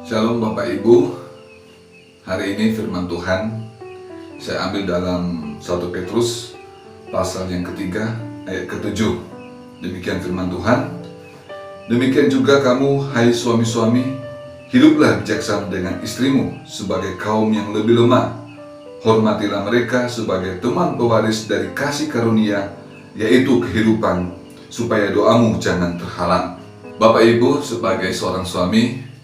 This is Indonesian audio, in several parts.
Shalom Bapak Ibu. Hari ini firman Tuhan saya ambil dalam 1 Petrus pasal yang ketiga ayat ke-7. Demikian firman Tuhan. Demikian juga kamu, hai suami-suami, hiduplah bijaksana dengan istrimu sebagai kaum yang lebih lemah. Hormatilah mereka sebagai teman pewaris dari kasih karunia, yaitu kehidupan, supaya doamu jangan terhalang. Bapak Ibu, sebagai seorang suami,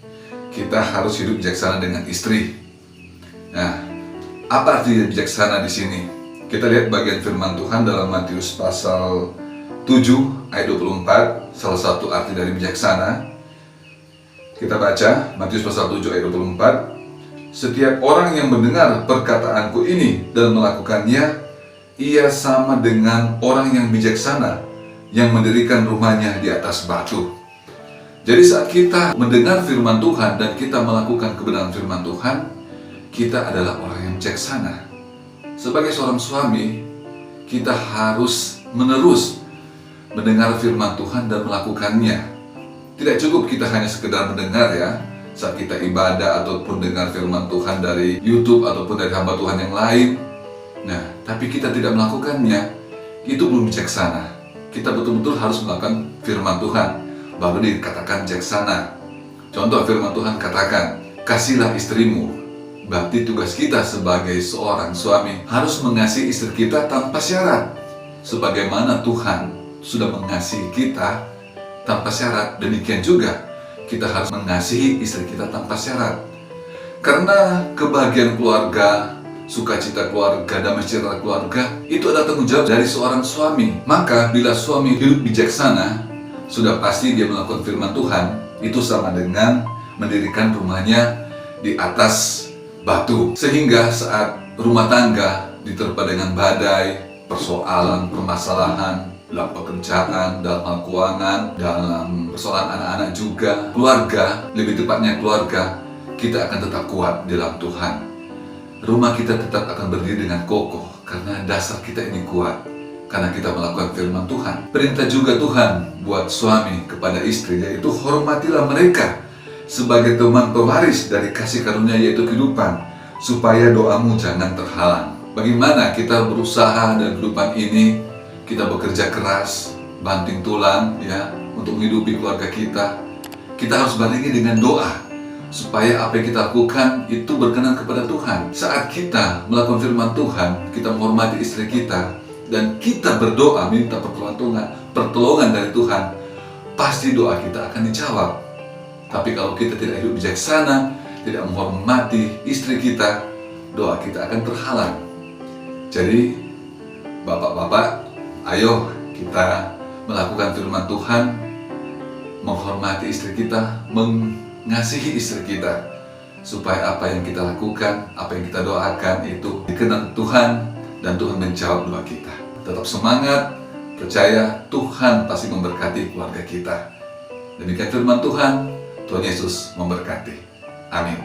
kita harus hidup bijaksana dengan istri. Nah, apa arti bijaksana di sini? Kita lihat bagian firman Tuhan dalam Matius pasal 7 ayat 24, salah satu arti dari bijaksana. Kita baca Matius pasal 7 ayat 24. Setiap orang yang mendengar perkataanku ini dan melakukannya, ia sama dengan orang yang bijaksana yang mendirikan rumahnya di atas batu. Jadi saat kita mendengar firman Tuhan dan kita melakukan kebenaran firman Tuhan, kita adalah orang yang bijaksana. Sebagai seorang suami, kita harus menerus mendengar firman Tuhan dan melakukannya. Tidak cukup kita hanya sekedar mendengar ya, saat kita ibadah ataupun dengar firman Tuhan dari YouTube ataupun dari hamba Tuhan yang lain. Nah, tapi kita tidak melakukannya, itu belum bijaksana. Kita betul-betul harus melakukan firman Tuhan, baru dikatakan bijaksana. Contoh firman Tuhan katakan, kasihlah istrimu. Berarti tugas kita sebagai seorang suami harus mengasihi istri kita tanpa syarat. Sebagaimana Tuhan sudah mengasihi kita tanpa syarat, demikian juga kita harus mengasihi istri kita tanpa syarat. Karena kebahagiaan keluarga, sukacita keluarga, damai sejahtera keluarga, itu adalah tanggung jawab dari seorang suami. Maka bila suami hidup bijaksana, sudah pasti dia melakukan firman Tuhan, itu sama dengan mendirikan rumahnya di atas batu. Sehingga saat rumah tangga diterpa dengan badai, persoalan, permasalahan, dalam pekerjaan, dalam hal keuangan, dalam persoalan anak-anak juga, keluarga, lebih tepatnya keluarga, kita akan tetap kuat di dalam Tuhan. Rumah kita tetap akan berdiri dengan kokoh, karena dasar kita ini kuat. Karena kita melakukan firman Tuhan. Perintah juga Tuhan buat suami kepada istri, yaitu hormatilah mereka sebagai teman pewaris dari kasih karunia, yaitu kehidupan, supaya doamu jangan terhalang. Bagaimana kita berusaha dalam kehidupan ini, kita bekerja keras, banting tulang ya untuk menghidupi keluarga kita. Kita harus barengi dengan doa supaya apa yang kita lakukan itu berkenan kepada Tuhan. Saat kita melakukan firman Tuhan, kita menghormati istri kita, dan kita berdoa minta pertolongan dari Tuhan, pasti doa kita akan dijawab. Tapi kalau kita tidak hidup bijaksana, tidak menghormati istri kita, doa kita akan terhalang. Jadi bapak-bapak, ayo kita melakukan firman Tuhan, menghormati istri kita, mengasihi istri kita, supaya apa yang kita lakukan, apa yang kita doakan itu dikenal Tuhan, dan Tuhan menjawab doa kita. Tetap semangat, percaya Tuhan pasti memberkati keluarga kita. Demikian firman Tuhan, Tuhan Yesus memberkati. Amin.